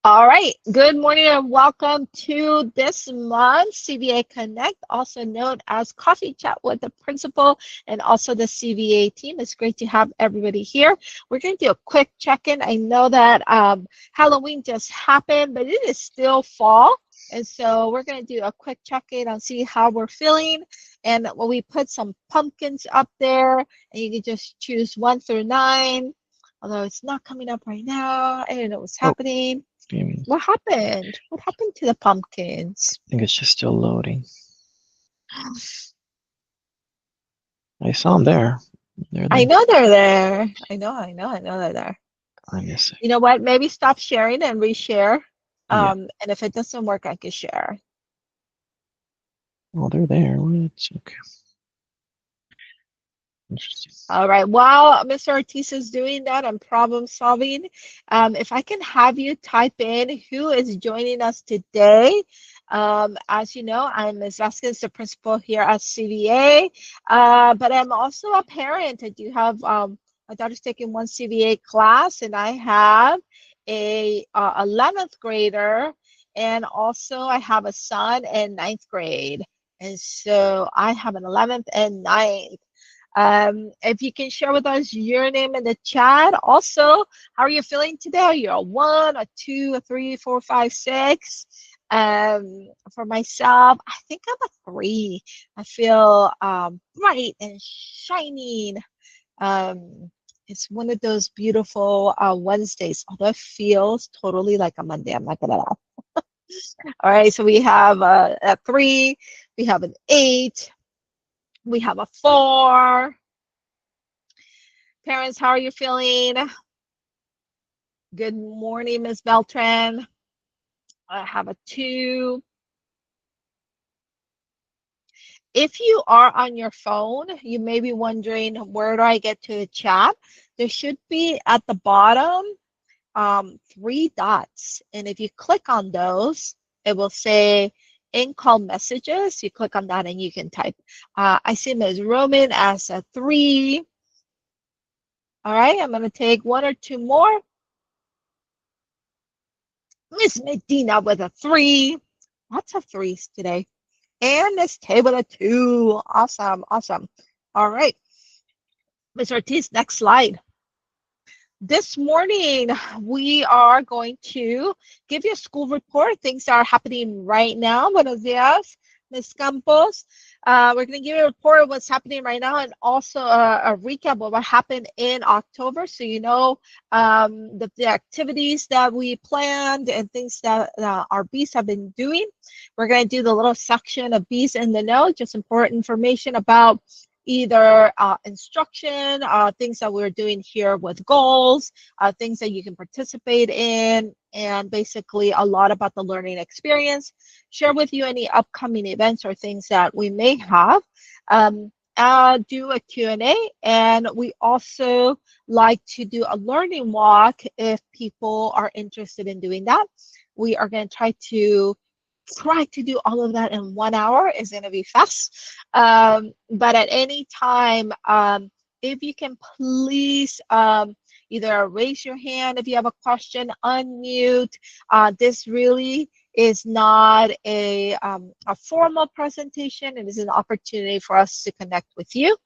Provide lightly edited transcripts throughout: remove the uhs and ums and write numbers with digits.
All right. Good morning and welcome to this month's CVA Connect, also known as Coffee Chat with the Principal and also the CVA team. It's great to have everybody here. We're going to do a quick check-in. I know that Halloween just happened, but it is still fall. And so we're going to do a quick check-in and see how we're feeling. And when we put some pumpkins up there, and you can just choose 1 through 9. Although it's not coming up right now. I don't know what's Oh, happening. give me. What happened? What happened to the pumpkins? I think it's just still loading. I saw them there. They're I there. know they're there. I know they're there. I miss it. You know what? Maybe stop sharing and reshare. Yeah. And if it doesn't work, I can share. Oh, they're there. What? Okay. Interesting. All right. While Mr. Ortiz is doing that and problem solving, if I can have you type in who is joining us today. As you know, I'm Ms. Vasquez, the principal here at CVA, but I'm also a parent. I do have my daughter's taking one CVA class, and I have a 11th grader, and also I have a son in ninth grade. And so I have an 11th and ninth. If you can share with us your name in the chat. Also, how are you feeling today? Are you a 1, a 2, a 3, 4, 5, 6? For myself, I think I'm a 3. I feel bright and shining. Um, it's one of those beautiful Wednesdays, although it feels totally like a Monday. I'm not gonna lie. All right, so we have a 3, we have an 8, we have a 4. Parents, how are you feeling? Good morning, Ms. Beltran. I have a 2. If you are on your phone, you may be wondering, where do I get to the chat? There should be at the bottom 3 dots. And if you click on those, it will say in call messages. You click on that and you can type. I see Ms. Roman as a 3. All right, I'm going to take 1 or 2 more. Miss Medina with a 3. Lots of 3s today. And Miss Table a 2. Awesome, awesome. All right, Miss Ortiz, next slide. This morning, we are going to give you a school report. Things are happening right now. Buenos dias, Ms. Campos. We're going to give you a report of what's happening right now and also a recap of what happened in October. So you know the activities that we planned and things that our bees have been doing. We're going to do the little section of bees in the know, just important information about either instruction, things that we're doing here with goals, things that you can participate in, and basically a lot about the learning experience. Share with you any upcoming events or things that we may have. Do a Q&A, and we also like to do a learning walk if people are interested in doing that. We are going to try to do all of that in 1 hour. Is going to be fast. But at any time, if you can please either raise your hand if you have a question, unmute. This really is not a formal presentation. It is an opportunity for us to connect with you.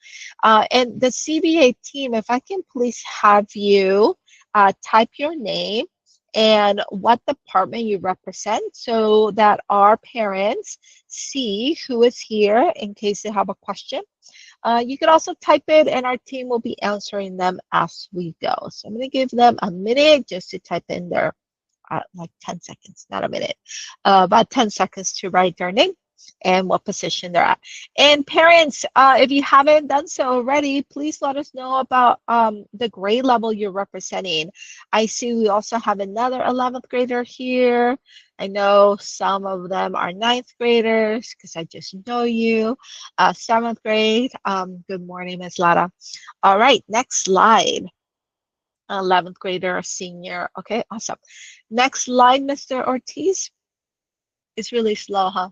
And the CVA team, if I can please have you type your name and what department you represent so that our parents see who is here in case they have a question. You can also type it and our team will be answering them as we go. So I'm going to give them a minute just to type in their like 10 seconds, not a minute, about 10 seconds to write their name and what position they're at. And parents, if you haven't done so already, please let us know about the grade level you're representing. I see we also have another 11th grader here. I know some of them are ninth graders because I just know you. 7th grade. Good morning, Ms. Lara. All right, next slide. 11th grader, senior. Okay, awesome. Next slide, Mr. Ortiz. It's really slow, huh?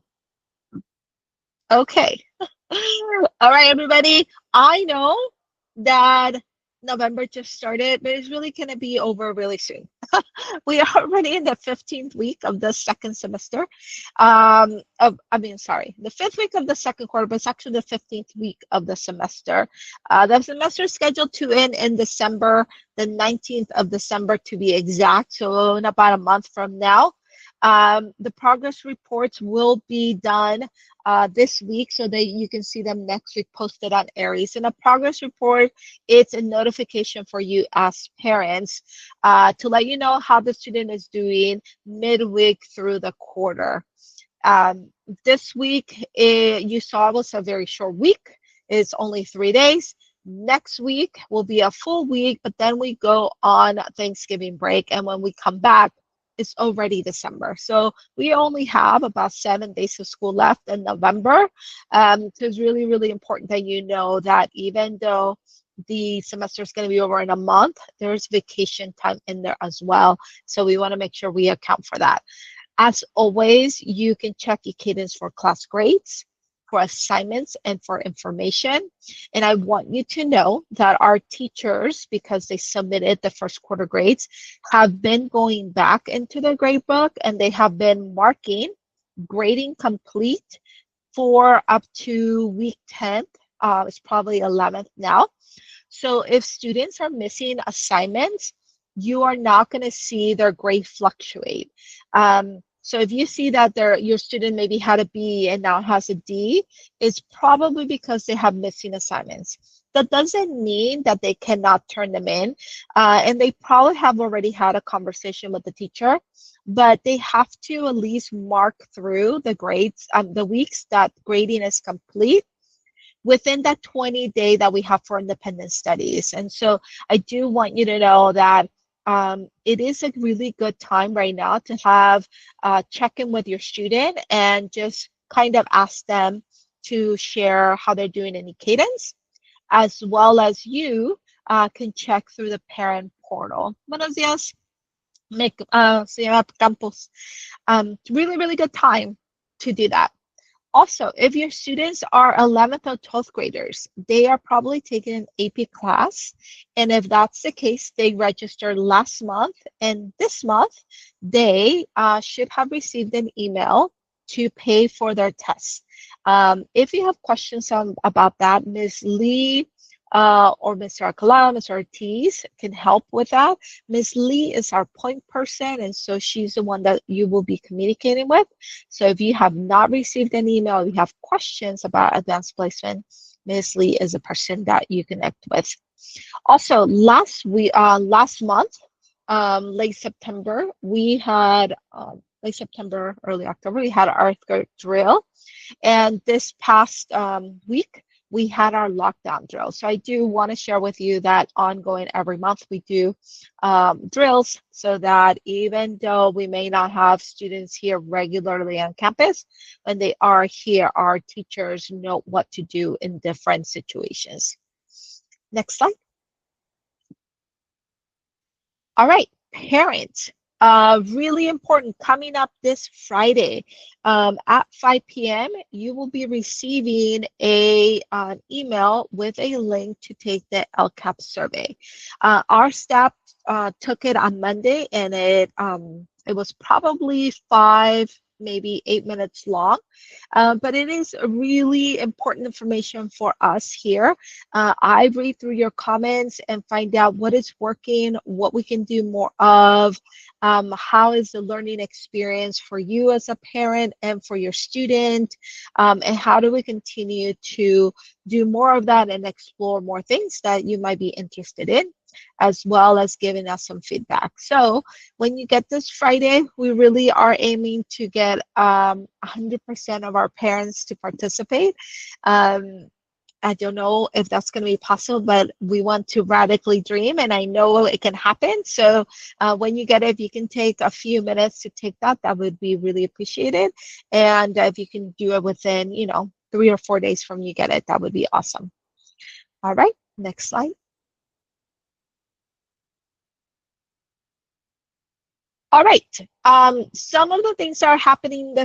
Okay. All right, everybody. I know that November just started, but it's really going to be over really soon. We are already in the 15th week of the second semester. I mean, sorry, the fifth week of the second quarter, but it's actually the 15th week of the semester. The semester is scheduled to end in December, the 19th of December to be exact. So in about a month from now. The progress reports will be done this week so that you can see them next week posted on Aries. And a progress report, it's a notification for you as parents to let you know how the student is doing midweek through the quarter. Um, this week, you saw it was a very short week. It's only 3 days. Next week will be a full week, but then we go on Thanksgiving break. And when we come back, it's already December. So we only have about 7 days of school left in November. So it's really, really important that you know that even though the semester is going to be over in a month, there's vacation time in there as well. So we want to make sure we account for that. As always, you can check eCadence for class grades, for assignments, and for information. And I want you to know that our teachers, because they submitted the first quarter grades, have been going back into the grade book and they have been marking grading complete for up to week 10th. It's probably 11th now. So if students are missing assignments, you are not going to see their grade fluctuate. So if you see that your student maybe had a B and now has a D, it's probably because they have missing assignments. That doesn't mean that they cannot turn them in. And they probably have already had a conversation with the teacher, but they have to at least mark through the grades, the weeks that grading is complete within that 20-day that we have for independent studies. And so I do want you to know that it is a really good time right now to have check in with your student and just kind of ask them to share how they're doing in cadence, as well as you can check through the parent portal. Buenos días, señora Campos. Really, really good time to do that. Also, if your students are 11th or 12th graders, they are probably taking an AP class. And if that's the case, they registered last month. And this month, they should have received an email to pay for their tests. If you have questions about that, Ms. Lee or Mr. Alcala, Mr. Ortiz can help with that. Ms. Lee is our point person, and so she's the one that you will be communicating with. So if you have not received an email, you have questions about advanced placement, Ms. Lee is a person that you connect with. Also, last month, late September, late September, early October, we had our third drill. And this past week, we had our lockdown drill. So I do want to share with you that ongoing every month we do drills so that even though we may not have students here regularly on campus, when they are here, our teachers know what to do in different situations. Next slide. All right, parents. Really important, coming up this Friday at 5 p.m., you will be receiving an email with a link to take the LCAP survey. Our staff took it on Monday, and it was probably 5, maybe 8 minutes long, but it is really important information for us here. I read through your comments and find out what is working, what we can do more of, how is the learning experience for you as a parent and for your student, and how do we continue to do more of that and explore more things that you might be interested in, as well as giving us some feedback. So when you get this Friday, we really are aiming to get 100% of our parents to participate. I don't know if that's going to be possible, but we want to radically dream, and I know it can happen. So when you get it, if you can take a few minutes to take that, that would be really appreciated. And if you can do it within, 3 or 4 days from you get it, that would be awesome. All right, next slide. All right. Some of the things that are happening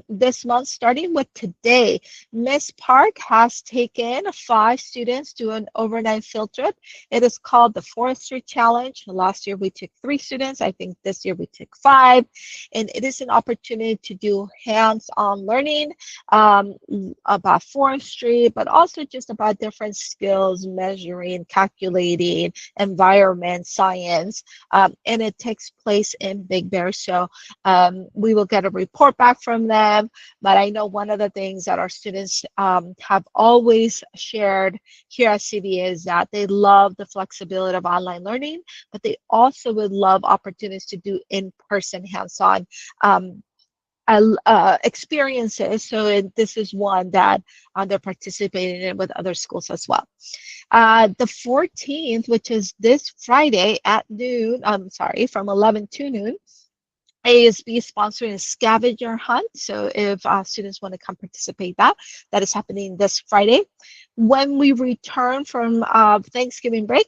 this month, starting with today. Miss Park has taken 5 students to an overnight field trip. It is called the Forestry Challenge. Last year we took 3 students. I think this year we took 5. And it is an opportunity to do hands-on learning about forestry, but also just about different skills, measuring, calculating, environment, science, and it takes place in Big Bear. So we will get a report back from them. But I know one of the things that our students have always shared here at CBA is that they love the flexibility of online learning, but they also would love opportunities to do in-person hands-on um, experiences. So this is one that they're participating in with other schools as well. The 14th, which is this Friday at noon, I'm sorry, from 11 to noon, ASB is sponsoring a scavenger hunt. So if students want to come participate, that is happening this Friday. When we return from Thanksgiving break,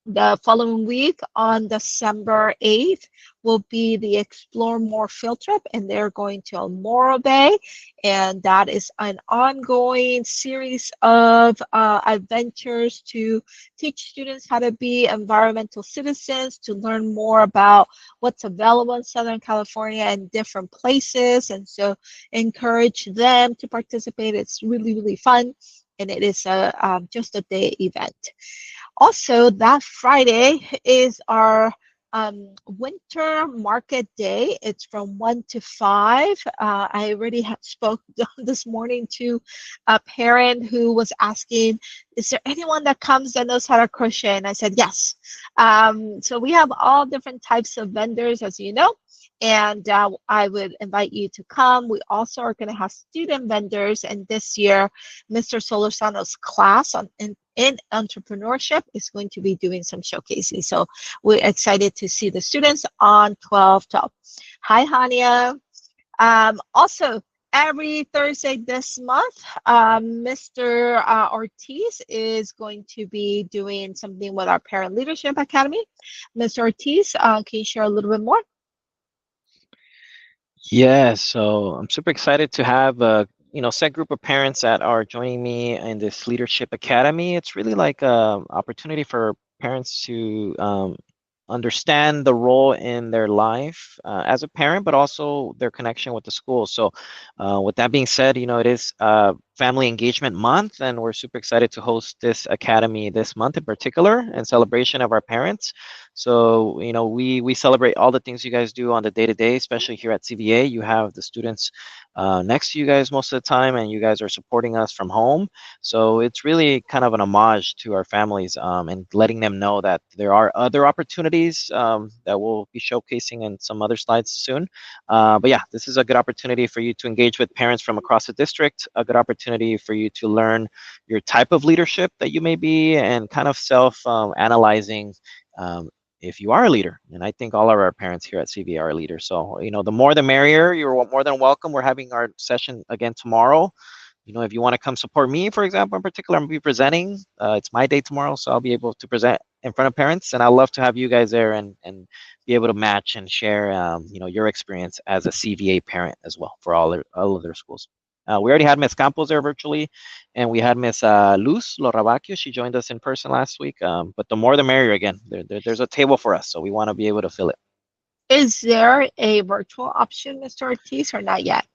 the following week on December 8th will be the Explore More field trip, and they're going to Elmora Bay. And that is an ongoing series of adventures to teach students how to be environmental citizens, to learn more about what's available in Southern California and different places. And so encourage them to participate. It's really, really fun. And it is just a day event. Also, that Friday is our winter market day. It's from 1 to 5. I already spoke this morning to a parent who was asking, is there anyone that comes that knows how to crochet? And I said, yes. So we have all different types of vendors, as you know. And I would invite you to come. We also are going to have student vendors. And this year, Mr. Solorzano's class in entrepreneurship is going to be doing some showcasing. So we're excited to see the students on 12/12. Hi, Hania. Also, every Thursday this month, Mr. Ortiz is going to be doing something with our Parent Leadership Academy. Mr. Ortiz, can you share a little bit more? Yeah, so I'm super excited to have a set group of parents that are joining me in this leadership academy. It's really like a opportunity for parents to understand the role in their life as a parent, but also their connection with the school. So, with that being said, it is Family Engagement Month, and we're super excited to host this academy this month in particular in celebration of our parents. So, we celebrate all the things you guys do on the day to day, especially here at CVA. You have the students next to you guys most of the time, and you guys are supporting us from home. So it's really kind of an homage to our families and letting them know that there are other opportunities that we'll be showcasing in some other slides soon. But yeah, this is a good opportunity for you to engage with parents from across the district, a good opportunity for you to learn your type of leadership that you may be and kind of self analyzing. If you are a leader, and I think all of our parents here at CVA are leaders. So, the more the merrier. You're more than welcome. We're having our session again tomorrow. If you want to come support me, for example, in particular, I'm going to be presenting. It's my day tomorrow, so I'll be able to present in front of parents, and I'd love to have you guys there and be able to match and share, your experience as a CVA parent as well for all of their schools. We already had Miss Campos there virtually, and we had Miss Luz Lorabacchio. She joined us in person last week. But the more the merrier. Again, there's a table for us, so we want to be able to fill it. Is there a virtual option, Mr. Ortiz, or not yet?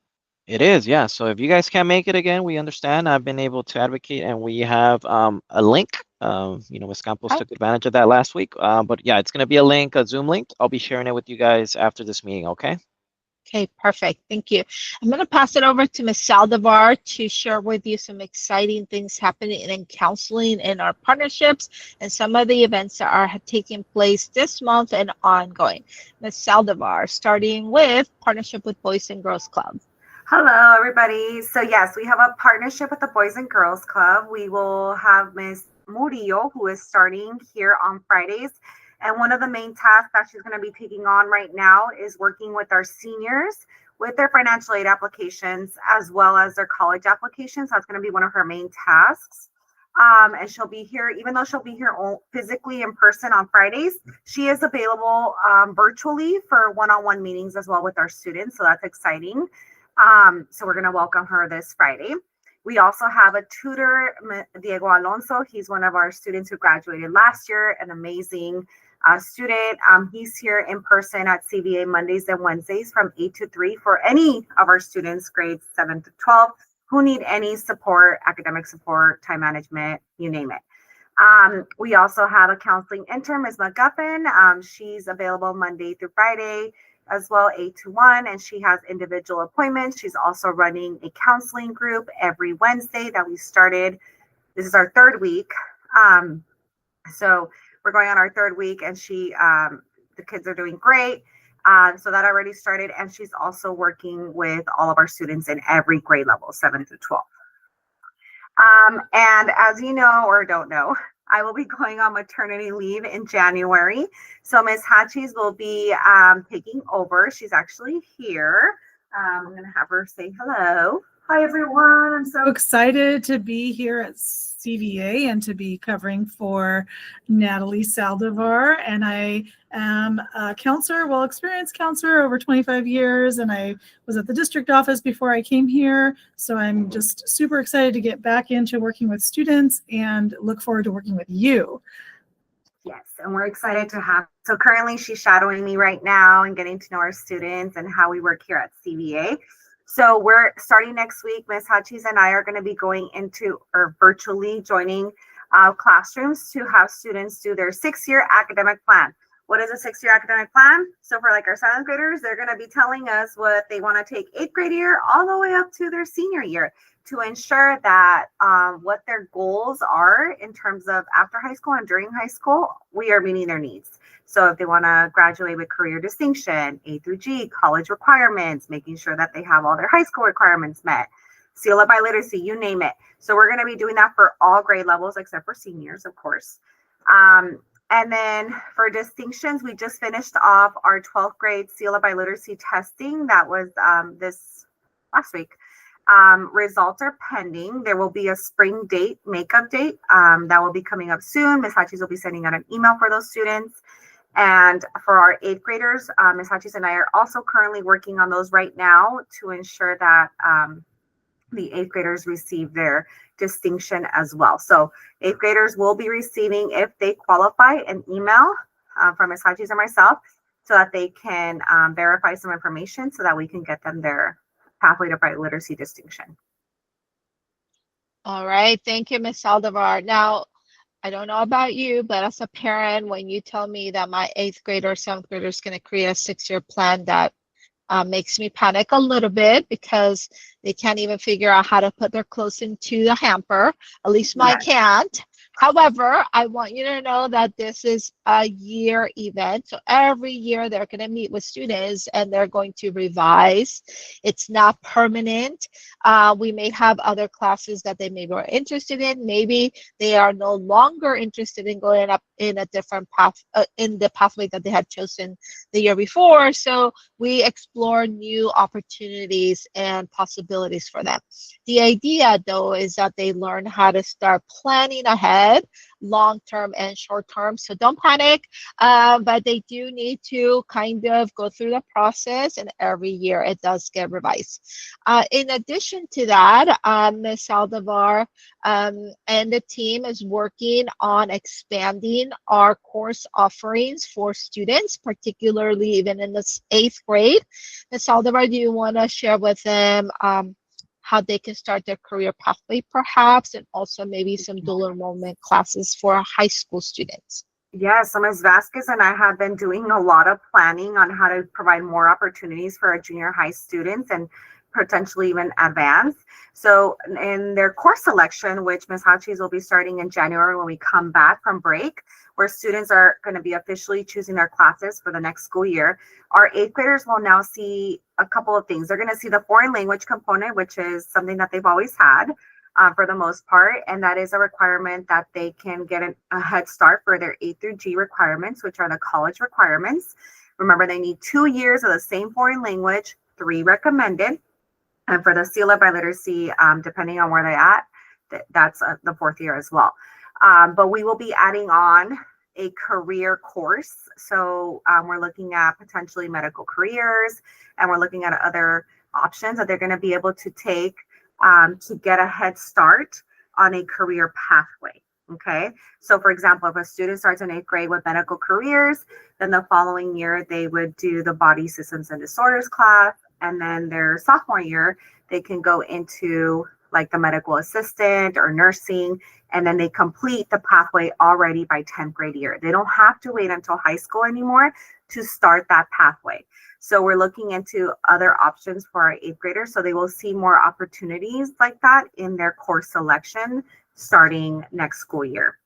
It is, yeah. So if you guys can't make it again, we understand. I've been able to advocate, and we have a link. Ms. Campos Oh, took advantage of that last week. But yeah, it's going to be a link, a Zoom link. I'll be sharing it with you guys after this meeting, okay? okay, perfect. Thank you. I'm going to pass it over to Ms. Saldivar to share with you some exciting things happening in counseling and our partnerships and some of the events that are taking place this month and ongoing. Ms. Saldivar, starting with partnership with Boys and Girls Club. Hello, everybody. So, yes, we have a partnership with the Boys and Girls Club. We will have Miss Murillo, who is starting here on Fridays. And one of the main tasks that she's going to be taking on right now is working with our seniors with their financial aid applications as well as their college applications. That's going to be one of her main tasks. And she'll be here, even though she'll be here physically in person on Fridays, she is available virtually for one-on-one meetings as well with our students. So that's exciting. So we're going to welcome her this Friday. We also have a tutor, Diego Alonso. He's one of our students who graduated last year, an amazing student. He's here in person at CVA Mondays and Wednesdays from 8 to 3 for any of our students, grades 7 to 12, who need any support, academic support, time management, you name it. We also have a counseling intern, Ms. McGuffin. She's available Monday through Friday as well, 8 to 1, and she has individual appointments. She's also running a counseling group every Wednesday that we started. This is our third week. So we're going on our third week, and the kids are doing great. So that already started, and she's also working with all of our students in every grade level, 7 to 12. And as you know or don't know, I will be going on maternity leave in January. So Ms. Hatchies will be taking over. She's actually here. I'm going to have her say hello. Hi, everyone. I'm so excited to be here at CVA and to be covering for Natalie Saldivar. And I am a counselor, experienced counselor over 25 years. And I was at the district office before I came here. So I'm just super excited to get back into working with students and look forward to working with you. Yes, and we're excited to have. So currently she's shadowing me right now and getting to know our students and how we work here at CVA. So we're starting next week. Ms. Hatchies and I are going to be going into or virtually joining classrooms to have students do their 6-year academic plan. What is a 6-year academic plan? So for like our 7th graders, they're going to be telling us what they want to take 8th grade year all the way up to their senior year to ensure that what their goals are in terms of after high school and during high school, we are meeting their needs. So if they want to graduate with career distinction, A through G, college requirements, making sure that they have all their high school requirements met, seal up by literacy, you name it. So we're going to be doing that for all grade levels except for seniors, of course. And then for distinctions, we just finished off our 12th grade seal up by literacy testing. That was this last week. Results are pending. There will be a spring date, makeup date that will be coming up soon. Ms. Hatchies will be sending out an email for those students. And for our 8th graders, Ms. Hatchies and I are also currently working on those right now to ensure that the 8th graders receive their distinction as well. So 8th graders will be receiving, if they qualify, an email from Ms. Hatchies and myself so that they can verify some information so that we can get them their pathway to bright literacy distinction. All right. Thank you, Ms. Saldivar. Now, I don't know about you, but as a parent, when you tell me that my 8th grader or 7th grader is going to create a 6-year plan, that makes me panic a little bit because they can't even figure out how to put their clothes into the hamper. At least mine can't. However, I want you to know that this is a year event. So every year they're going to meet with students and they're going to revise. It's not permanent. We may have other classes that they maybe are interested in. Maybe they are no longer interested in going up in a different path, in the pathway that they had chosen the year before. So we explore new opportunities and possibilities for them. The idea, though, is that they learn how to start planning ahead, long-term and short-term. So don't panic, but they do need to kind of go through the process, and every year it does get revised. In addition to that, Ms. Saldivar and the team is working on expanding our course offerings for students, particularly even in the 8th grade. Ms. Saldivar, do you want to share with them how they can start their career pathway perhaps, and also maybe some dual enrollment classes for high school students? Yeah, so Ms. Vasquez and I have been doing a lot of planning on how to provide more opportunities for our junior high students and potentially even advanced. So in their course selection, which Ms. Hatchies will be starting in January when we come back from break, where students are going to be officially choosing their classes for the next school year, our 8th graders will now see a couple of things. They're going to see the foreign language component, which is something that they've always had for the most part, and that is a requirement that they can get a head start for their A through G requirements, which are the college requirements. Remember, they need 2 years of the same foreign language, 3 recommended. And for the seal up by literacy, depending on where they're at, that's the 4th year as well. But we will be adding on a career course. So we're looking at potentially medical careers, and we're looking at other options that they're going to be able to take to get a head start on a career pathway. Okay. So for example, if a student starts in 8th grade with medical careers, then the following year they would do the body systems and disorders class. And then their sophomore year, they can go into like the medical assistant or nursing, and then they complete the pathway already by 10th grade year. They don't have to wait until high school anymore to start that pathway. So we're looking into other options for our 8th graders, so they will see more opportunities like that in their course selection starting next school year.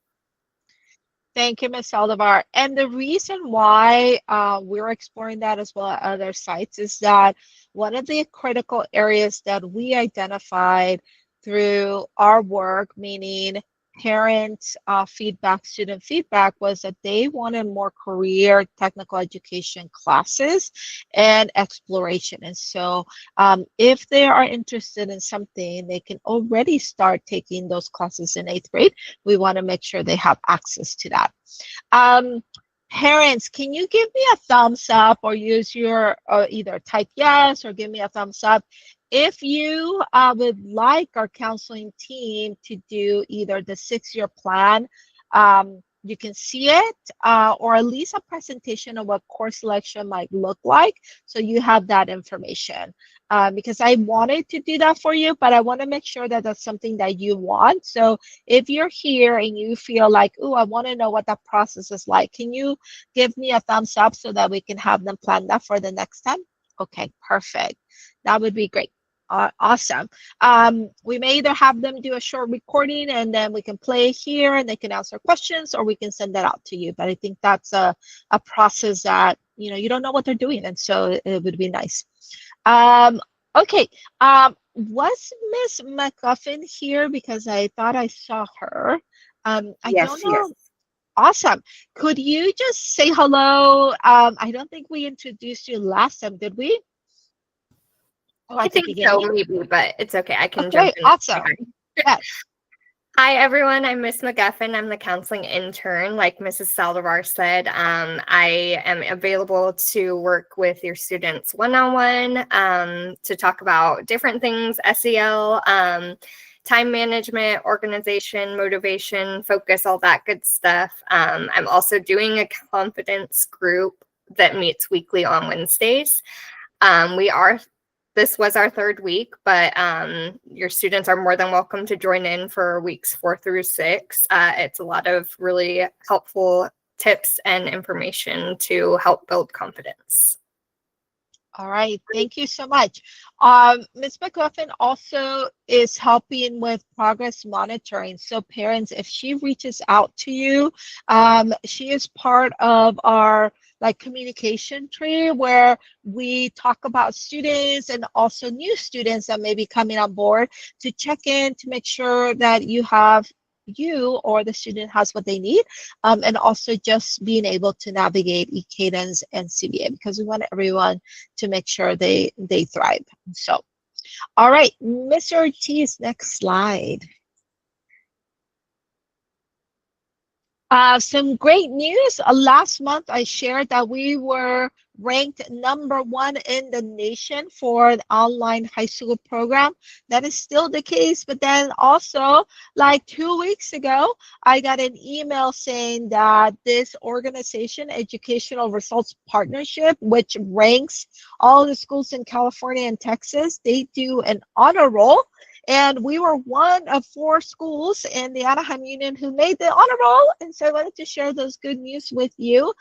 Thank you, Ms. Saldivar. And the reason why we're exploring that as well at other sites is that one of the critical areas that we identified through our work, meaning parent feedback, student feedback, was that they wanted more career technical education classes and exploration. And so if they are interested in something, they can already start taking those classes in 8th grade. We want to make sure they have access to that. Parents, can you give me a thumbs up or use your either type yes or give me a thumbs up if you would like our counseling team to do either the 6-year plan, you can see it, or at least a presentation of what course selection might look like, so you have that information. Because I wanted to do that for you, but I want to make sure that that's something that you want. So if you're here and you feel like, oh, I want to know what that process is like, can you give me a thumbs up so that we can have them plan that for the next time? Okay, perfect. That would be great. Awesome. We may either have them do a short recording and then we can play here and they can answer questions, or we can send that out to you. But I think that's a process that, you don't know what they're doing. And so it would be nice. Okay. Was Miss McGuffin here? Because I thought I saw her. I Yes, don't she know. is. Awesome. Could you just say hello? I don't think we introduced you last time, did we? Oh, I think so, maybe, but it's okay. I can jump in. Awesome. Yes. Hi, everyone. I'm Miss McGuffin. I'm the counseling intern. Like Mrs. Saldivar said, I am available to work with your students one-on-one to talk about different things, SEL, time management, organization, motivation, focus, all that good stuff. I'm also doing a confidence group that meets weekly on Wednesdays. This was our 3rd week, but your students are more than welcome to join in for weeks 4 through 6. It's a lot of really helpful tips and information to help build confidence. All right. Thank you so much. Ms. McGuffin also is helping with progress monitoring. So parents, if she reaches out to you, she is part of our communication tree where we talk about students and also new students that may be coming on board to check in to make sure that you or the student has what they need, and also just being able to navigate eCadence and CBA, because we want everyone to make sure they thrive. So, all right, Mr. Ortiz, next slide. Some great news. Last month, I shared that we were ranked #1 in the nation for an online high school program. That is still the case. But then also, like 2 weeks ago, I got an email saying that this organization, Educational Results Partnership, which ranks all the schools in California and Texas, they do an honor roll. And we were one of 4 schools in the Anaheim Union who made the honor roll. And so I wanted to share those good news with you.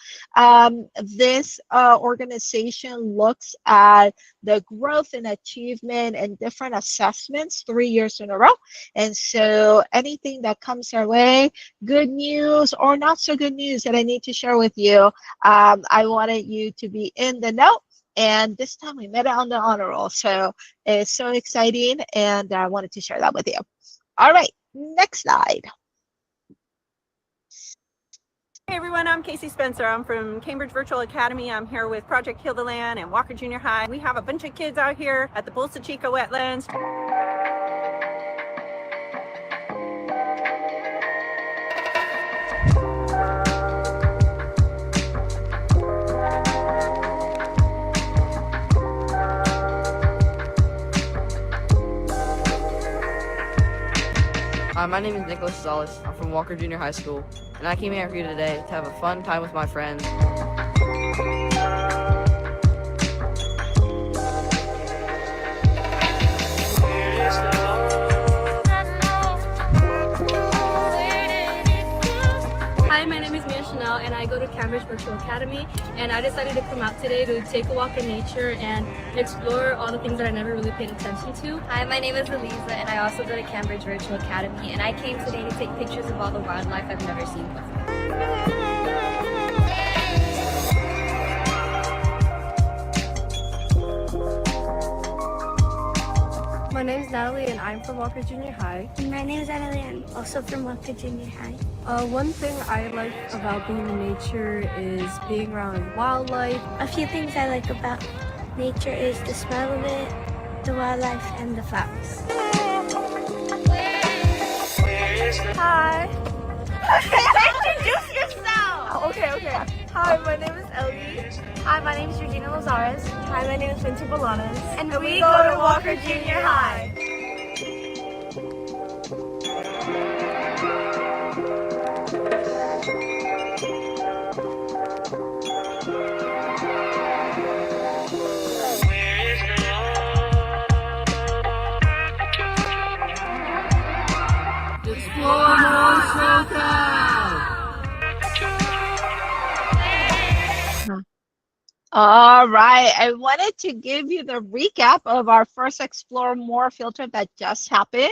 This organization looks at the growth and achievement and different assessments 3 years in a row. And so anything that comes our way, good news or not so good news that I need to share with you, I wanted you to be in the know. And this time we met it on the honor roll. So it's so exciting, and I wanted to share that with you. All right, next slide. Hey everyone, I'm Casey Spencer. I'm from Cambridge Virtual Academy. I'm here with Project Heal the Land and Walker Junior High. We have a bunch of kids out here at the Bolsa Chica wetlands. Hi, my name is Nicholas Salas. I'm from Walker Junior High School, and I came here today to have a fun time with my friends. Hi, my name is Mia Chanel and I go to Cambridge Virtual Academy, and I decided to come out today to take a walk in nature and explore all the things that I never really paid attention to. Hi, my name is Eliza and I also go to Cambridge Virtual Academy, and I came today to take pictures of all the wildlife I've never seen before. My name is Natalie and I'm from Walker Junior High. My name is Emily. I'm also from Walker Junior High. One thing I like about being in nature is being around wildlife. A few things I like about nature is the smell of it, the wildlife, and the flowers. Hi. Introduce yourself. Okay. Hi, my name is Ellie. Hi, my name is Regina Lozares. Hi, my name is Vinci Bolanas. And we go to Walker Junior High. All right. I wanted to give you the recap of our first Explore More field trip that just happened.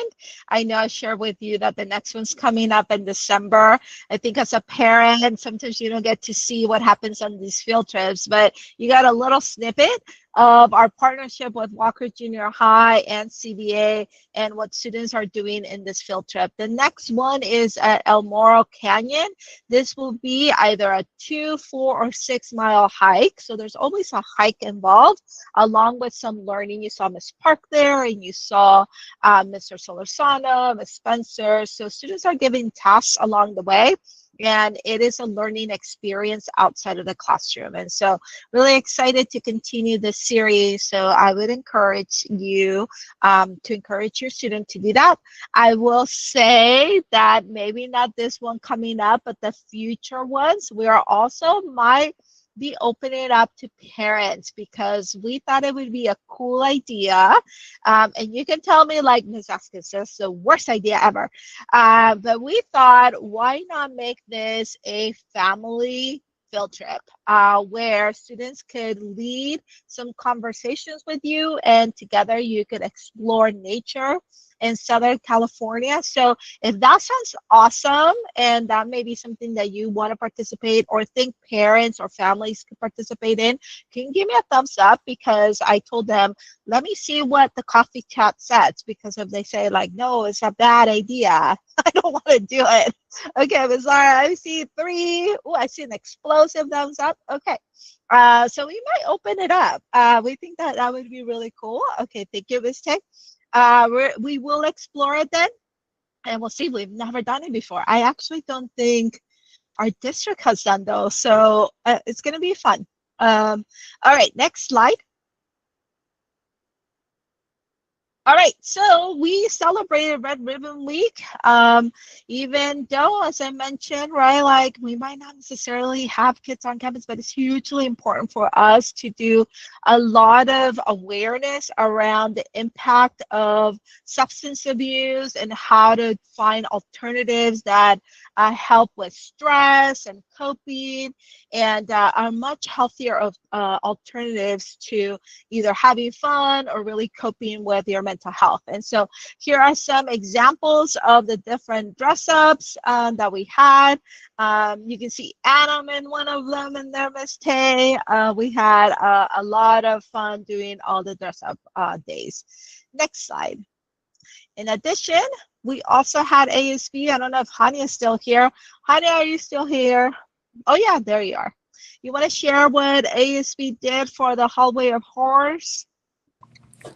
I know I shared with you that the next one's coming up in December. I think as a parent, sometimes you don't get to see what happens on these field trips, but you got a little snippet of our partnership with Walker Junior High and CBA and what students are doing in this field trip. The next one is at El Moro Canyon. This will be either a 2, 4, or 6 mile hike. So there's always a hike involved, along with some learning. You saw Miss Park there, and you saw Mr. Solorzano, Miss Spencer. So students are given tasks along the way, and it is a learning experience outside of the classroom. And so really excited to continue this series. So I would encourage you to encourage your student to do that. I will say that maybe not this one coming up, but the future ones, we are also might be opening it up to parents, because we thought it would be a cool idea. And you can tell me, like Ms. Askins, that's the worst idea ever. But we thought, why not make this a family field trip where students could lead some conversations with you, and together you could explore nature in Southern California. So if that sounds awesome, and that may be something that you want to participate or think parents or families could participate in, can you give me a thumbs up? Because I told them, let me see what the coffee chat says, because if they say like, no, it's a bad idea, I don't want to do it. Okay, but sorry, I see 3. Oh, I see an explosive thumbs up. Okay. So we might open it up. We think that that would be really cool. Okay, thank you, Ms. Tay. We will explore it then, and we'll see. We've never done it before. I actually don't think our district has done those, so it's going to be fun. All right, next slide. All right, so we celebrated Red Ribbon Week, even though, as I mentioned, right, like we might not necessarily have kids on campus, but it's hugely important for us to do a lot of awareness around the impact of substance abuse and how to find alternatives that help with stress and coping, and are much healthier of alternatives to either having fun or really coping with your mental health. And so here are some examples of the different dress ups that we had. You can see Adam in one of them in there, Miss Tay. We had a lot of fun doing all the dress up days. Next slide. In addition, we also had ASB. I don't know if Hania is still here. Hania, are you still here? Oh yeah, there you are. You want to share what ASB did for the Hallway of Horrors?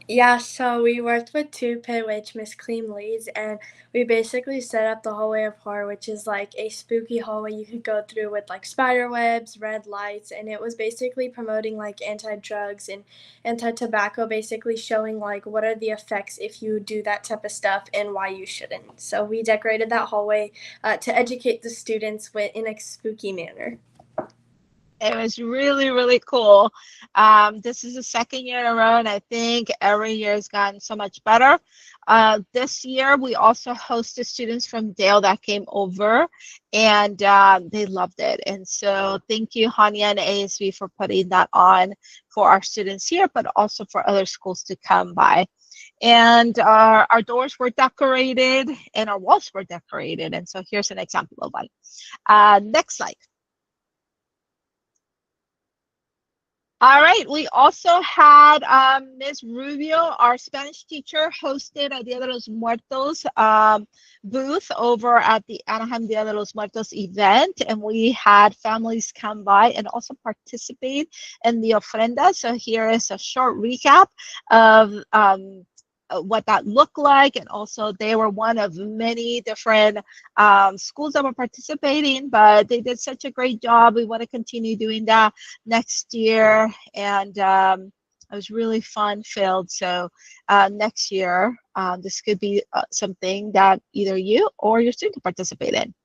Yeah, so we worked with Two Pit Witch, Miss Clean leads, and we basically set up the hallway of horror, which is like a spooky hallway you could go through with like spider webs, red lights, and it was basically promoting like anti-drugs and anti-tobacco, basically showing like what are the effects if you do that type of stuff and why you shouldn't. So we decorated that hallway to educate the students in a spooky manner. It was really, really cool. This is the second year in a row, and I think every year has gotten so much better. This year, we also hosted students from Dale that came over, and they loved it. And so thank you, Hania and ASB, for putting that on for our students here, but also for other schools to come by. And our doors were decorated, and our walls were decorated. And so here's an example of one. Next slide. All right, we also had Ms. Rubio, our Spanish teacher, hosted a Dia de los Muertos booth over at the Anaheim Dia de los Muertos event, and we had families come by and also participate in the ofrenda. So here is a short recap of what that looked like, and also they were one of many different schools that were participating, but they did such a great job. We want to continue doing that next year, and it was really fun filled. So next year, this could be something that either you or your student can participate in.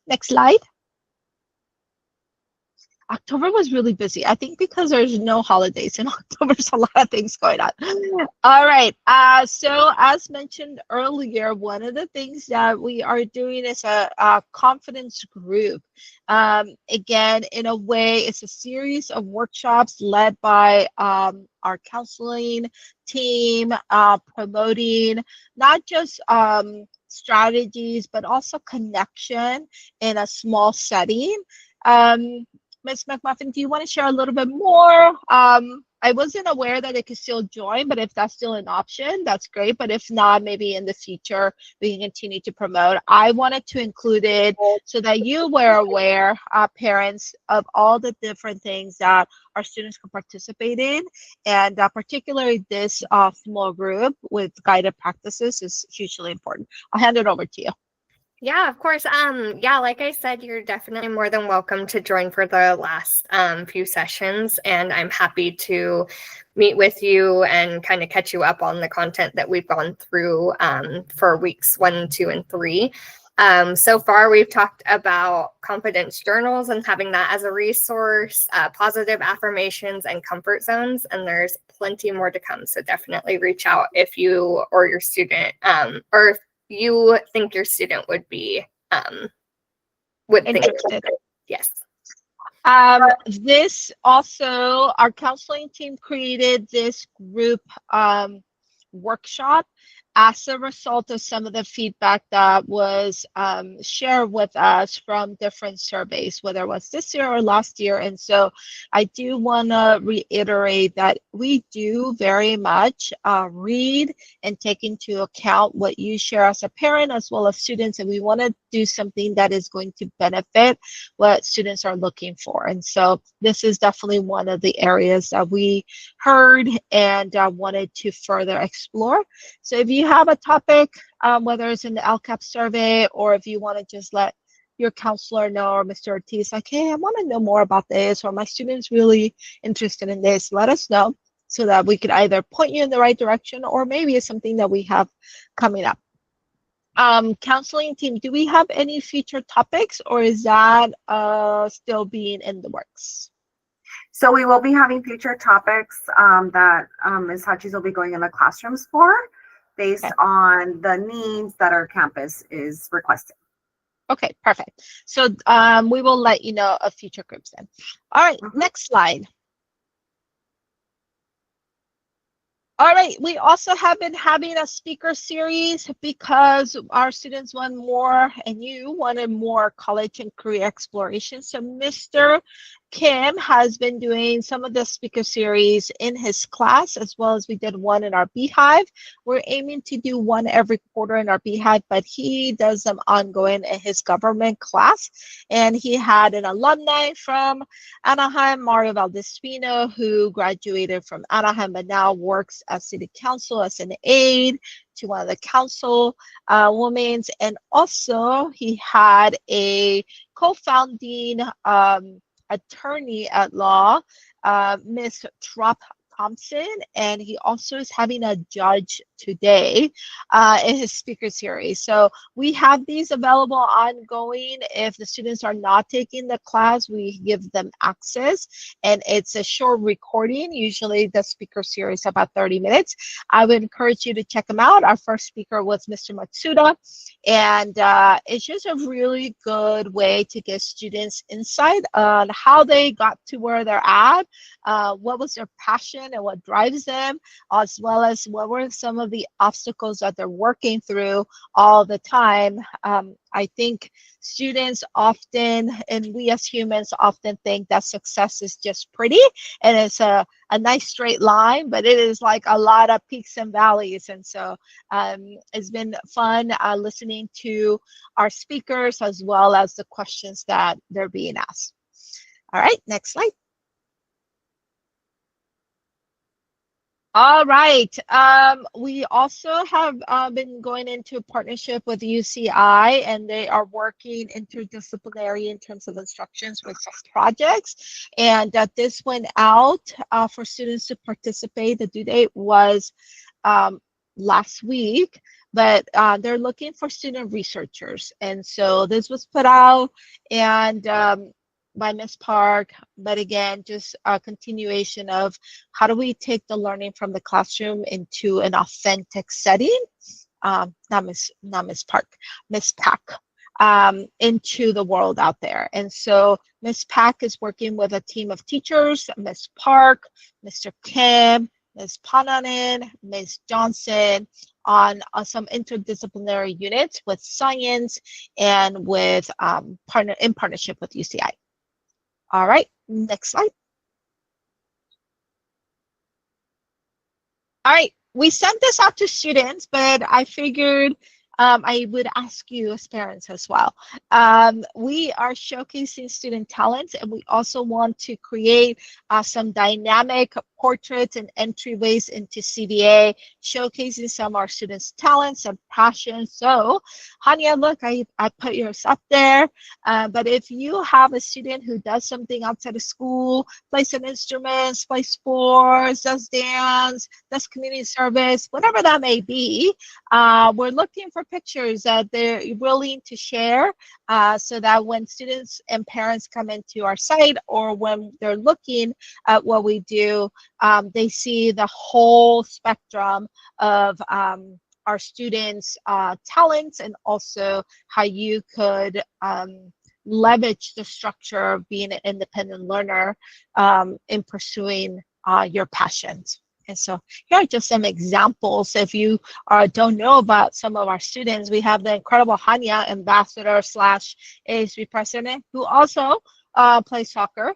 Next slide. October was really busy. I think because there's no holidays in October, there's a lot of things going on. All right. So as mentioned earlier, one of the things that we are doing is a confidence group. Again, in a way, it's a series of workshops led by our counseling team, promoting not just strategies, but also connection in a small setting. Ms. McMuffin, do you want to share a little bit more? I wasn't aware that they could still join, but if that's still an option, that's great. But if not, maybe in the future, we can continue to promote. I wanted to include it so that you were aware, parents, of all the different things that our students can participate in. And particularly this small group with guided practices is hugely important. I'll hand it over to you. Yeah, of course. Yeah, like I said, you're definitely more than welcome to join for the last few sessions, and I'm happy to meet with you and kind of catch you up on the content that we've gone through for weeks 1, 2, and 3. So far, we've talked about confidence journals and having that as a resource, positive affirmations, and comfort zones, and there's plenty more to come. So definitely reach out if you or your student, or if you think your student would be would think. Yes. This also, our counseling team created this group workshop as a result of some of the feedback that was shared with us from different surveys, whether it was this year or last year. And so I do want to reiterate that we do very much read and take into account what you share as a parent as well as students, and we want to do something that is going to benefit what students are looking for. And so this is definitely one of the areas that we heard and wanted to further explore. So if you have a topic, whether it's in the LCAP survey or if you want to just let your counselor know, or Mr. Ortiz, like, hey, I want to know more about this, or my student's really interested in this, let us know so that we could either point you in the right direction or maybe it's something that we have coming up. Counseling team, do we have any future topics, or is that still being in the works? So we will be having future topics that Ms. Hutchins will be going in the classrooms for, based on the needs that our campus is requesting. Okay, perfect. So we will let you know of future groups then. All right, next slide. All right, we also have been having a speaker series because our students want more and you wanted more college and career exploration. So Mr. Kim has been doing some of the speaker series in his class, as well as we did one in our Beehive. We're aiming to do one every quarter in our Beehive, but he does them ongoing in his government class. And he had an alumni from Anaheim, Mario Valdespino, who graduated from Anaheim but now works as city council as an aide to one of the council women. And also he had a co-founding attorney at law, Miss Trop Thompson, and he also is having a judge today in his speaker series. So we have these available ongoing. If the students are not taking the class, we give them access, and it's a short recording. Usually the speaker series about 30 minutes. I would encourage you to check them out. Our first speaker was Mr. Matsuda, and it's just a really good way to get students insight on how they got to where they're at, what was their passion and what drives them, as well as what were some of the obstacles that they're working through all the time. I think students often, and we as humans often think that success is just pretty and it's a nice straight line, but it is like a lot of peaks and valleys. And so it's been fun listening to our speakers as well as the questions that they're being asked. All right, next slide. All right. We also have been going into a partnership with UCI, and they are working interdisciplinary in terms of instructions with some projects. And this went out for students to participate. The due date was last week, but they're looking for student researchers. And so this was put out and by Ms. Park, but again, just a continuation of how do we take the learning from the classroom into an authentic setting, not Ms. Park, Ms. Pack, into the world out there. And so Ms. Pack is working with a team of teachers, Ms. Park, Mr. Kim, Ms. Pananen, Ms. Johnson, on some interdisciplinary units with science and with in partnership with UCI. All right, next slide. All right, we sent this out to students, but I figured I would ask you as parents as well. We are showcasing student talents, and we also want to create some dynamic portraits and entryways into CVA, showcasing some of our students' talents and passions. So, Hania, look, I put yours up there. But if you have a student who does something outside of school, plays an instrument, plays sports, does dance, does community service, whatever that may be, we're looking for pictures that they're willing to share so that when students and parents come into our site or when they're looking at what we do, they see the whole spectrum of our students' talents, and also how you could leverage the structure of being an independent learner in pursuing your passions. And so here are just some examples. If you don't know about some of our students, we have the incredible Hania, ambassador / ASB president, who also plays soccer.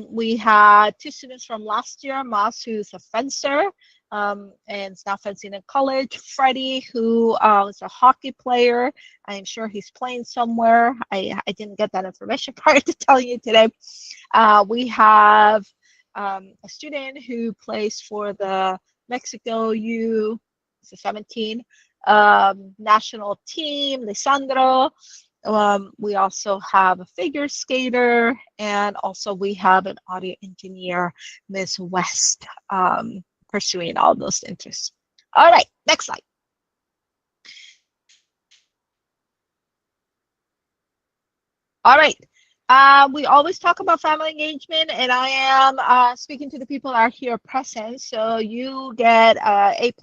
We had 2 students from last year, Mas, who's a fencer and is now fencing in college. Freddie, who is a hockey player. I'm sure he's playing somewhere. I didn't get that information prior to telling you today. We have a student who plays for the Mexico U17 national team, Lisandro. We also have a figure skater, and also we have an audio engineer, Ms. West, pursuing all those interests. All right, next slide. All right. We always talk about family engagement, and I am speaking to the people that are here present. So you get A+++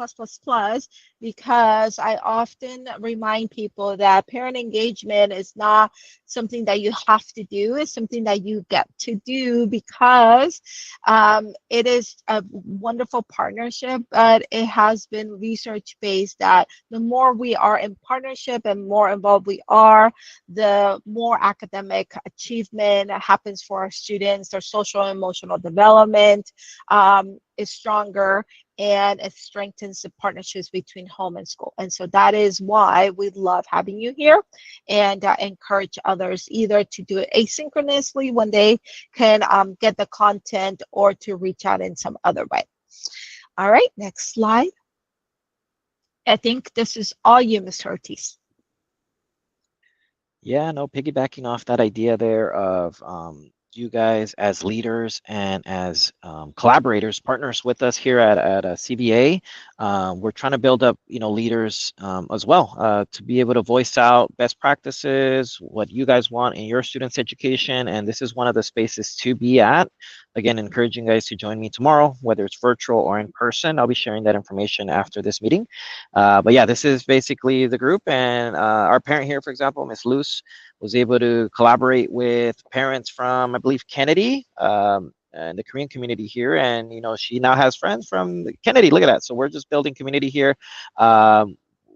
because I often remind people that parent engagement is not something that you have to do, it's something that you get to do because it is a wonderful partnership, but it has been research based that the more we are in partnership and more involved we are, the more academic achievement happens for our students. Their social and emotional development is stronger, and it strengthens the partnerships between home and school. And so that is why we love having you here, and encourage others either to do it asynchronously when they can get the content, or to reach out in some other way. All right, next slide. I think this is all you, Mr. Ortiz. Yeah, no, piggybacking off that idea there of you guys as leaders and as collaborators, partners with us here at CVA, we're trying to build up, leaders as well to be able to voice out best practices, what you guys want in your students' education, and this is one of the spaces to be at. Again, encouraging you guys to join me tomorrow, whether it's virtual or in person. I'll be sharing that information after this meeting. But yeah, this is basically the group, and our parent here, for example, Miss Luce, was able to collaborate with parents from, I believe, Kennedy, and the Korean community here, and she now has friends from Kennedy. Look at that. So we're just building community here.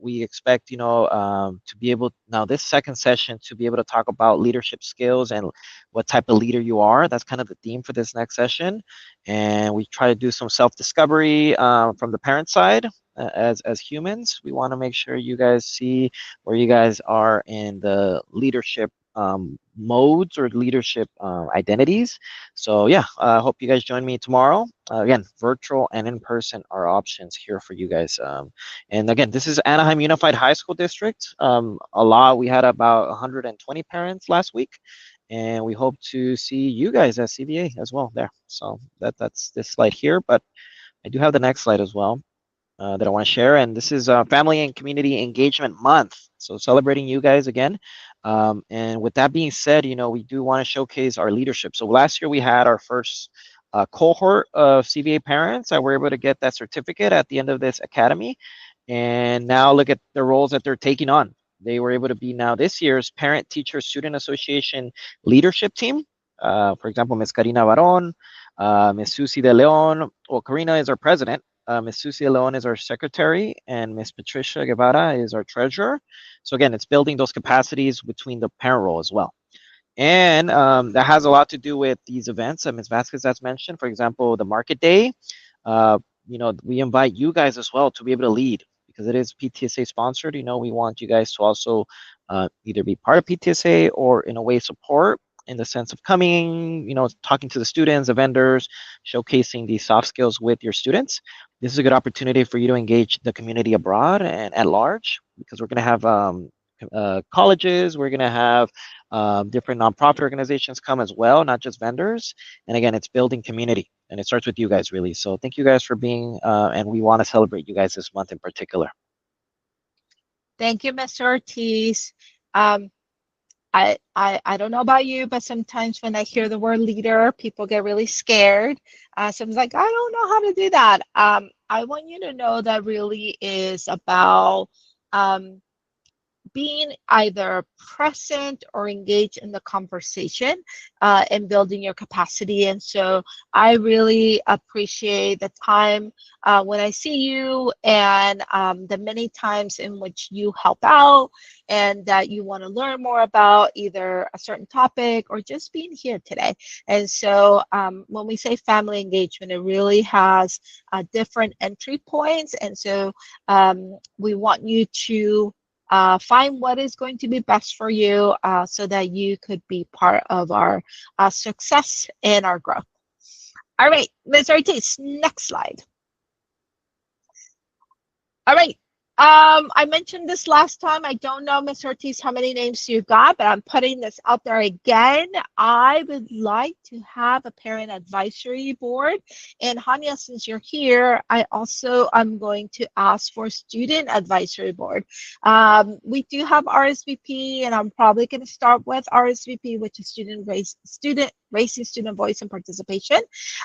We expect, to be able now this second session to be able to talk about leadership skills and what type of leader you are. That's kind of the theme for this next session, and we try to do some self-discovery from the parent side. As humans, we want to make sure you guys see where you guys are in the leadership modes or leadership identities. So yeah, I hope you guys join me tomorrow. Again, virtual and in person are options here for you guys. And again, this is Anaheim Unified High School District. We had about 120 parents last week, and we hope to see you guys at CVA as well there. So that's this slide here, but I do have the next slide as well. That I want to share. And this is Family and Community Engagement Month. So celebrating you guys again. And with that being said, we do want to showcase our leadership. So last year we had our first cohort of CVA parents that were able to get that certificate at the end of this academy. And now look at the roles that they're taking on. They were able to be now this year's Parent Teacher Student Association leadership team. For example, Ms. Karina Baron, Ms. Susie De Leon, well, Karina is our president. Ms. Susie Leon is our secretary, and Ms. Patricia Guevara is our treasurer. So again, it's building those capacities between the parent role as well. And that has a lot to do with these events that Ms. Vasquez has mentioned. For example, the market day. We invite you guys as well to be able to lead because it is PTSA sponsored. We want you guys to also either be part of PTSA or in a way support in the sense of coming, talking to the students, the vendors, showcasing these soft skills with your students. This is a good opportunity for you to engage the community abroad and at large, because we're going to have colleges, we're going to have different nonprofit organizations come as well, not just vendors. And again, it's building community, and it starts with you guys really. So thank you guys for being, and we want to celebrate you guys this month in particular. Thank you, Mr. Ortiz. I don't know about you, but sometimes when I hear the word leader, people get really scared. Someone's like, I don't know how to do that. I want you to know that really is about being either present or engaged in the conversation and building your capacity. And so I really appreciate the time when I see you, and the many times in which you help out and that you want to learn more about either a certain topic or just being here today. And so when we say family engagement, it really has different entry points. And so we want you to find what is going to be best for you so that you could be part of our success and our growth. All right, Ms. Ortiz, next slide. All right. I mentioned this last time. I don't know, Ms. Ortiz, how many names you got, but I'm putting this out there again. I would like to have a parent advisory board. And Hania, since you're here, I also am going to ask for student advisory board. We do have RSVP, and I'm probably going to start with RSVP, which is student raising student voice and participation.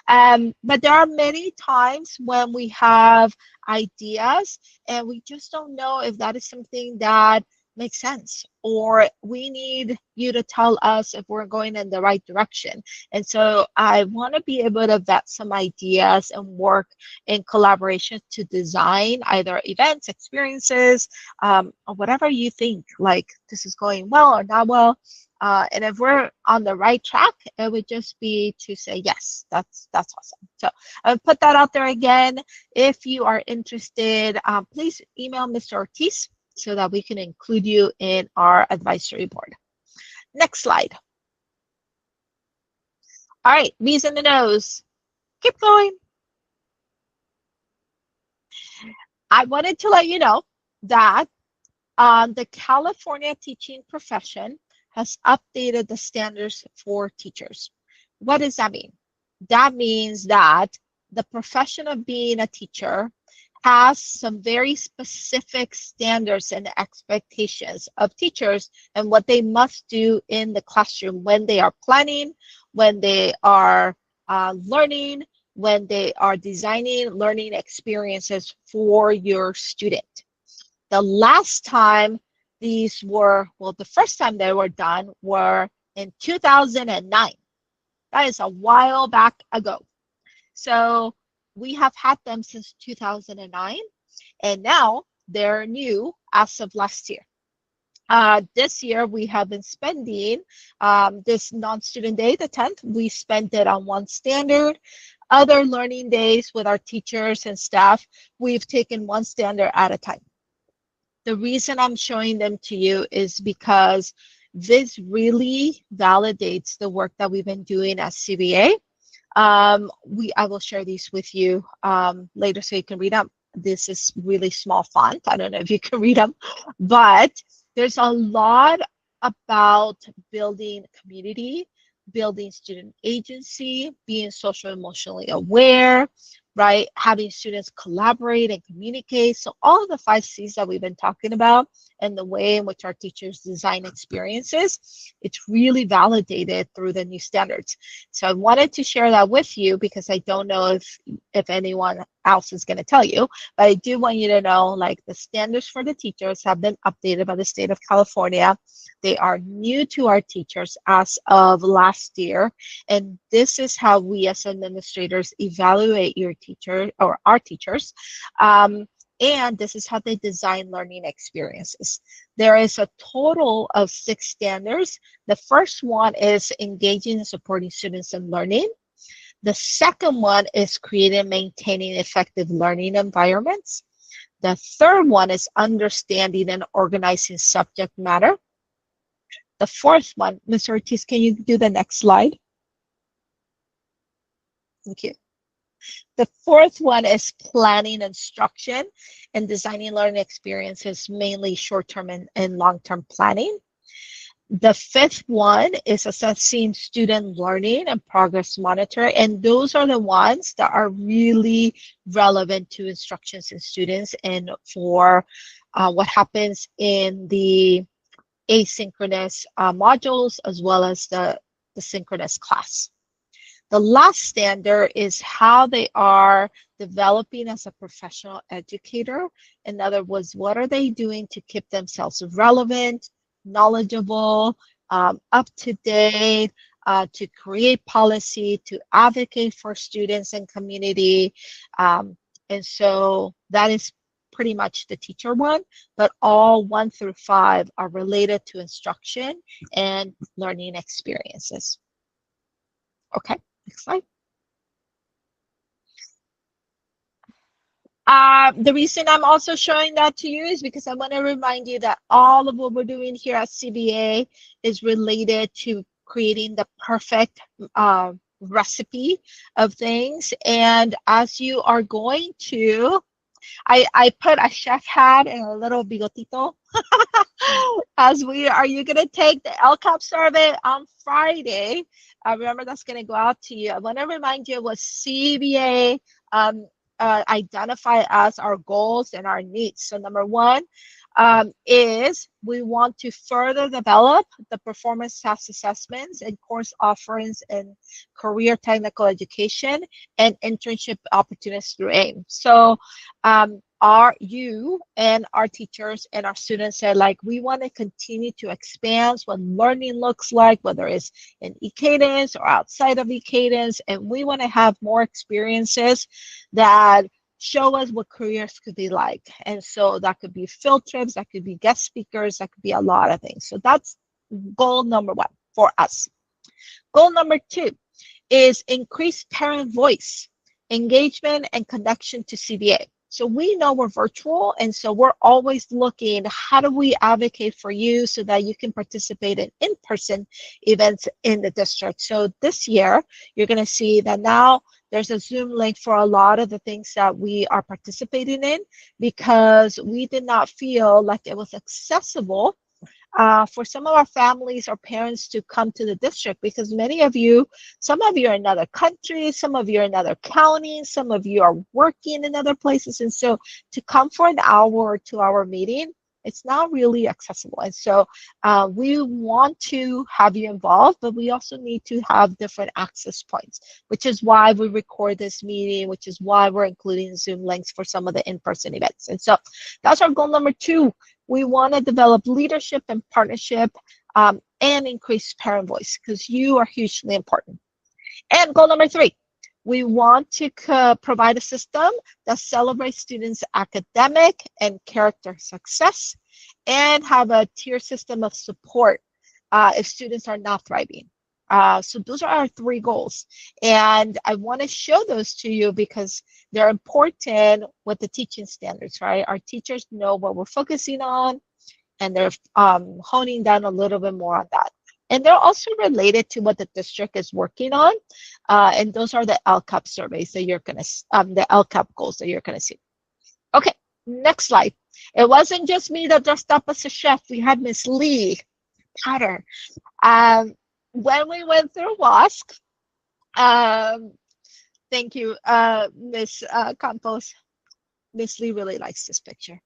But there are many times when we have ideas and we just don't know if that is something that makes sense, or we need you to tell us if we're going in the right direction. And so I want to be able to vet some ideas and work in collaboration to design either events, experiences, or whatever you think like this is going well or not well. And if we're on the right track, it would just be to say yes. That's awesome. So I'll put that out there again. If you are interested, please email Mr. Ortiz so that we can include you in our advisory board. Next slide. All right, B's in the nose. Keep going. I wanted to let you know that the California teaching profession has updated the standards for teachers. What does that mean? That means that the profession of being a teacher has some very specific standards and expectations of teachers and what they must do in the classroom when they are planning, when they are learning, when they are designing learning experiences for your student. The last time these were, well, the first time they were done were in 2009. That is a while back ago. So we have had them since 2009, and now they're new as of last year. This year, we have been spending this non-student day, the 10th, we spent it on one standard. Other learning days with our teachers and staff, we've taken one standard at a time. The reason I'm showing them to you is because this really validates the work that we've been doing at CBA. I will share these with you later so you can read them. This is really small font. I don't know if you can read them, but there's a lot about building community, building student agency, being social emotionally aware, right? Having students collaborate and communicate. So all of the 5 C's that we've been talking about and the way in which our teachers design experiences, it's really validated through the new standards. So I wanted to share that with you because I don't know if anyone else is going to tell you, but I do want you to know, like, the standards for the teachers have been updated by the state of California. They are new to our teachers as of last year, and this is how we as administrators evaluate your teacher or our teachers. And this is how they design learning experiences. There is a total of 6 standards. The first one is engaging and supporting students in learning. The second one is creating and maintaining effective learning environments. The third one is understanding and organizing subject matter. The fourth one, Ms. Ortiz, can you do the next slide? Thank you. The fourth one is planning instruction and designing learning experiences, mainly short-term and long-term planning. The fifth one is assessing student learning and progress monitoring. And those are the ones that are really relevant to instructions and students and for what happens in the asynchronous modules as well as the synchronous class. The last standard is how they are developing as a professional educator. In other words, what are they doing to keep themselves relevant, knowledgeable, up to date, to create policy, to advocate for students and community. And so that is pretty much the teacher one, but all 1 through 5 are related to instruction and learning experiences. Okay, next slide. The reason I'm also showing that to you is because I want to remind you that all of what we're doing here at CBA is related to creating the perfect recipe of things. And as you are going to, I put a chef hat and a little bigotito as are you going to take the LCAP survey on Friday? Remember, that's going to go out to you. I want to remind you what CBA identify as our goals and our needs. So number one is we want to further develop the performance task assessments and course offerings in career technical education and internship opportunities through AIM. So you and our teachers and our students said, like, we want to continue to expand what learning looks like, whether it's in eCadence or outside of eCadence, and we want to have more experiences that show us what careers could be like. And so that could be field trips, that could be guest speakers, that could be a lot of things. So that's goal number one for us. Goal number two is increase parent voice, engagement, and connection to CVA. So we know we're virtual, and so we're always looking, how do we advocate for you so that you can participate in in-person events in the district? So this year, you're going to see that now there's a Zoom link for a lot of the things that we are participating in, because we did not feel like it was accessible for some of our families or parents to come to the district, because many of you, some of you are in other countries, some of you are in other counties, some of you are working in other places. And so to come for an hour or 2 hour meeting, it's not really accessible. And so we want to have you involved, but we also need to have different access points, which is why we record this meeting, which is why we're including Zoom links for some of the in-person events. And so that's our goal number two. We want to develop leadership and partnership and increase parent voice, because you are hugely important. And goal number three, we want to provide a system that celebrates students' academic and character success, and have a tier system of support if students are not thriving. So those are our three goals. And I want to show those to you because they're important with the teaching standards, right? Our teachers know what we're focusing on, and they're honing down a little bit more on that. And they're also related to what the district is working on. And those are the LCAP surveys that you're going to, the LCAP goals that you're going to see. Okay, next slide. It wasn't just me that dressed up as a chef. We had Miss Lee Potter. When we went through WASC, thank you, Miss Campos. Miss Lee really likes this picture.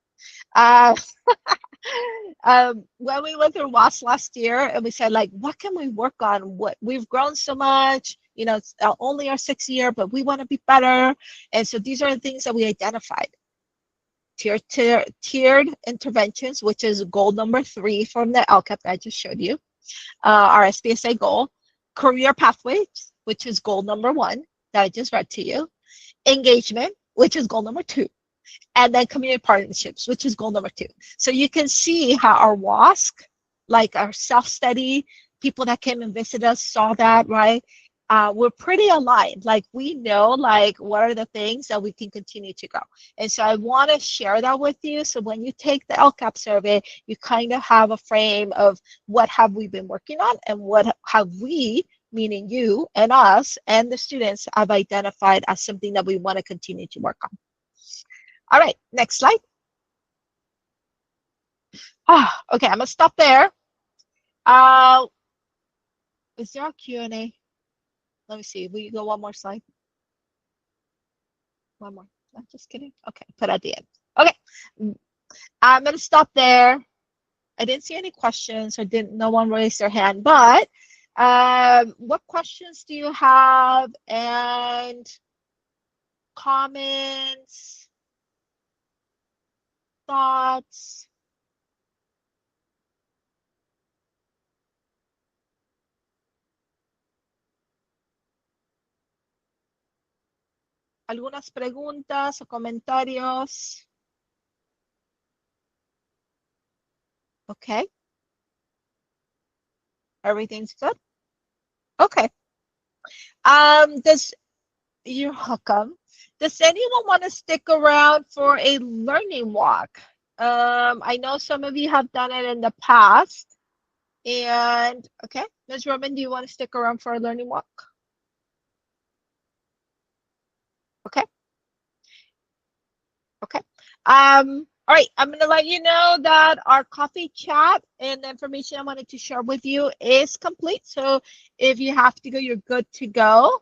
When we went through WASC last year, and we said, like, what can we work on? What we've grown so much, you know, it's only our 6th year, but we want to be better. And so these are the things that we identified. Tiered interventions, which is goal number 3 from the LCAP that I just showed you. Our SBSA goal, career pathways, which is goal number 1 that I just read to you, engagement, which is goal number 2, and then community partnerships, which is goal number 2. So you can see how our WASC, like our self-study, people that came and visited us saw that, right? We're pretty aligned. Like, we know, like, what are the things that we can continue to go. And so I want to share that with you. So when you take the LCAP survey, you kind of have a frame of what have we been working on, and what have we, meaning you and us and the students, have identified as something that we want to continue to work on. All right, next slide. Okay, I'm gonna stop there. Is there a Q&A? Let me see. Will you go one more slide? One more. I'm just kidding. Okay, put at the end. Okay, I'm gonna stop there. I didn't see any questions, or no one raised their hand, but what questions do you have, and comments, thoughts? ¿Algunas preguntas o comentarios? Okay. Everything's good? Okay. You're welcome. Does anyone want to stick around for a learning walk? I know some of you have done it in the past. And okay, Ms. Roman, do you want to stick around for a learning walk? Okay. Okay. All right, I'm going to let you know that our coffee chat and the information I wanted to share with you is complete. So if you have to go, you're good to go.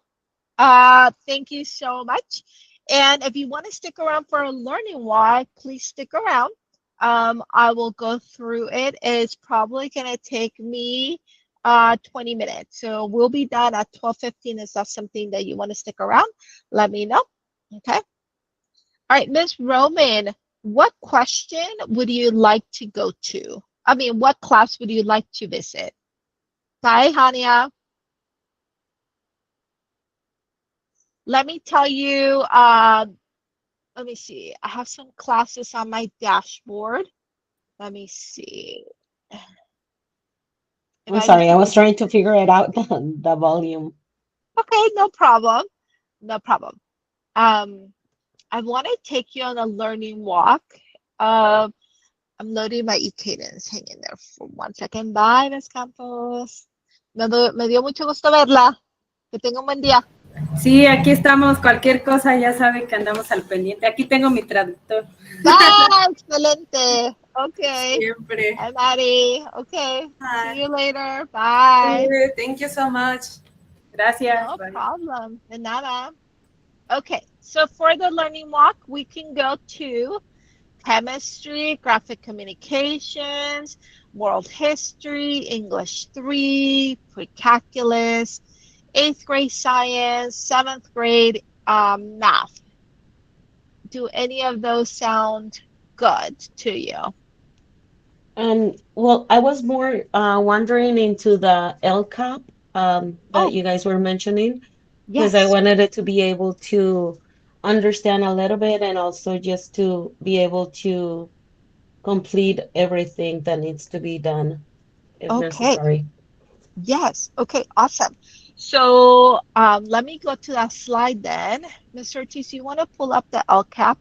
Thank you so much. And if you want to stick around for a learning walk, please stick around. I will go through it. It's probably going to take me 20 minutes. So we'll be done at 12:15. Is that something that you want to stick around? Let me know. Okay. All right, Miss Roman, what question would you like to go to? I mean, what class would you like to visit? Hi, Hania. Let me tell you, let me see. I have some classes on my dashboard. Let me see. If I'm I need sorry, I to, was trying to figure it out, the volume. okay, no problem. No problem. Um, I want to take you on a learning walk. Um, I'm loading my e-cadence. Hang in there for 1 second. Bye, Miss Campos. Me dio mucho gusto verla. Que tenga un buen día. Sí, aquí estamos. Cualquier cosa ya sabe que andamos al pendiente. Aquí tengo mi traductor. Ah, excelente. Okay. Siempre. Hi, Maddie. Okay. Hi. See you later. Bye. Thank you so much. Gracias. No Bye. problem. De nada. Okay. So for the learning walk, we can go to chemistry, graphic communications, world history, English 3, pre-calculus, 8th grade science, 7th grade math. Do any of those sound good to you? Well, I was more wondering into the LCAP that Oh, you guys were mentioning, because I yes. wanted it to be able to understand a little bit and also just to be able to complete everything that needs to be done if Okay. necessary. Yes. Okay. Awesome. So let me go to that slide then. Mr. Ortiz, you want to pull up the LCAP?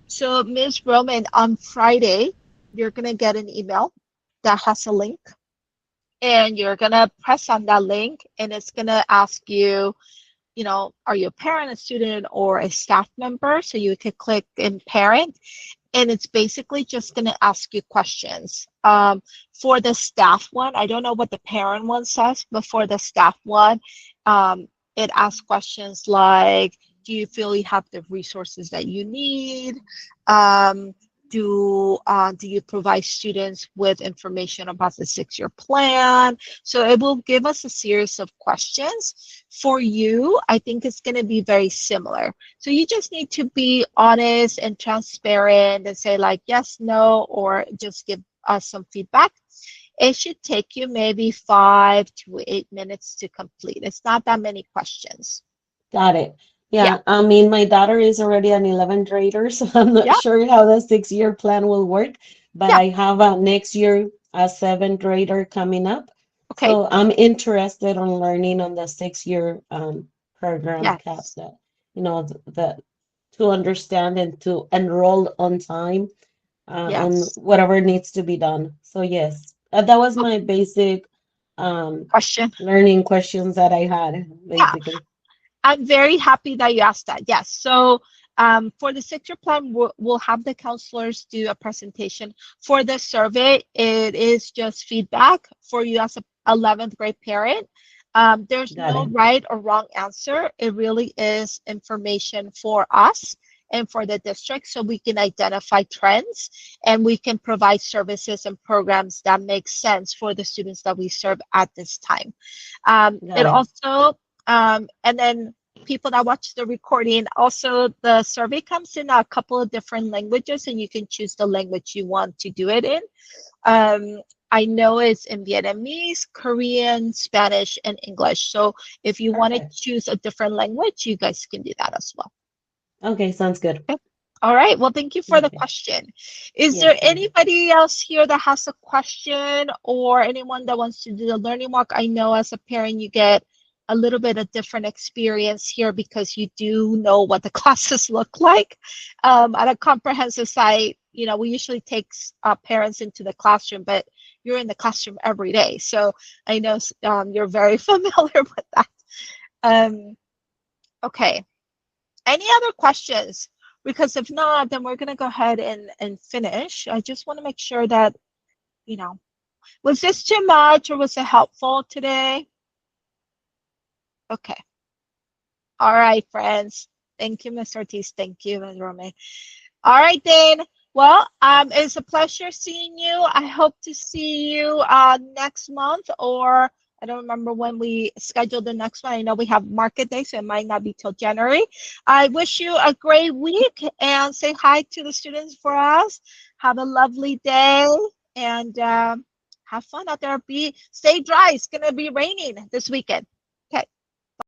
So Ms. Roman, on Friday, you're going to get an email that has a link, and you're going to press on that link, and it's going to ask you, are you a parent, a student, or a staff member? So you could click in parent, and it's basically just going to ask you questions. For the staff one, I don't know what the parent one says, but for the staff one, it asks questions like, do you feel you have the resources that you need? Do you provide students with information about the 6-year plan? So it will give us a series of questions. For you, I think it's going to be very similar. So you just need to be honest and transparent and say like yes, no, or just give us some feedback. It should take you maybe 5 to 8 minutes to complete. It's not that many questions. Got it. Yeah. Yeah, I mean, my daughter is already an 11th grader, so I'm not Yeah. sure how the 6-year plan will work, but Yeah. I have next year a 7th grader coming up. Okay. So I'm interested on learning on the 6-year program cap Yes. that, the to understand and to enroll on time on Yes. whatever needs to be done. So yes, that was my basic Question. learning questions that I had, Yeah. basically. I'm very happy that you asked that. Yes. So for the 6-year plan, we'll have the counselors do a presentation. For the survey, it is just feedback for you as a 11th grade parent. There's Got no it. right or wrong answer. It really is information for us and for the district so we can identify trends and we can provide services and programs that make sense for the students that we serve at this time. Got It it. also, and then people that watch the recording, also the survey comes in a couple of different languages and you can choose the language you want to do it in. I know it's in Vietnamese, Korean, Spanish, and English. So if you want to Perfect. choose a different language, you guys can do that as well. Okay, sounds good. Okay. All right. Well, thank you for the Okay. question. Is Yes, there thank you. anybody else here that has a question or anyone that wants to do the learning walk? I know as a parent, you get a little bit of different experience here because you do know what the classes look like. At a comprehensive site, we usually take parents into the classroom, but you're in the classroom every day. So I know you're very familiar with that. Okay. Any other questions? Because if not, then we're going to go ahead and finish. I just want to make sure that, was this too much or was it helpful today? Okay. All right, friends. Thank you, Ms. Ortiz. Thank you, Ms. Rome. All right, then. Well, it's a pleasure seeing you. I hope to see you next month, or I don't remember when we scheduled the next one. I know we have market day, so it might not be till January. I wish you a great week and say hi to the students for us. Have a lovely day and have fun out there. Stay dry. It's gonna be raining this weekend.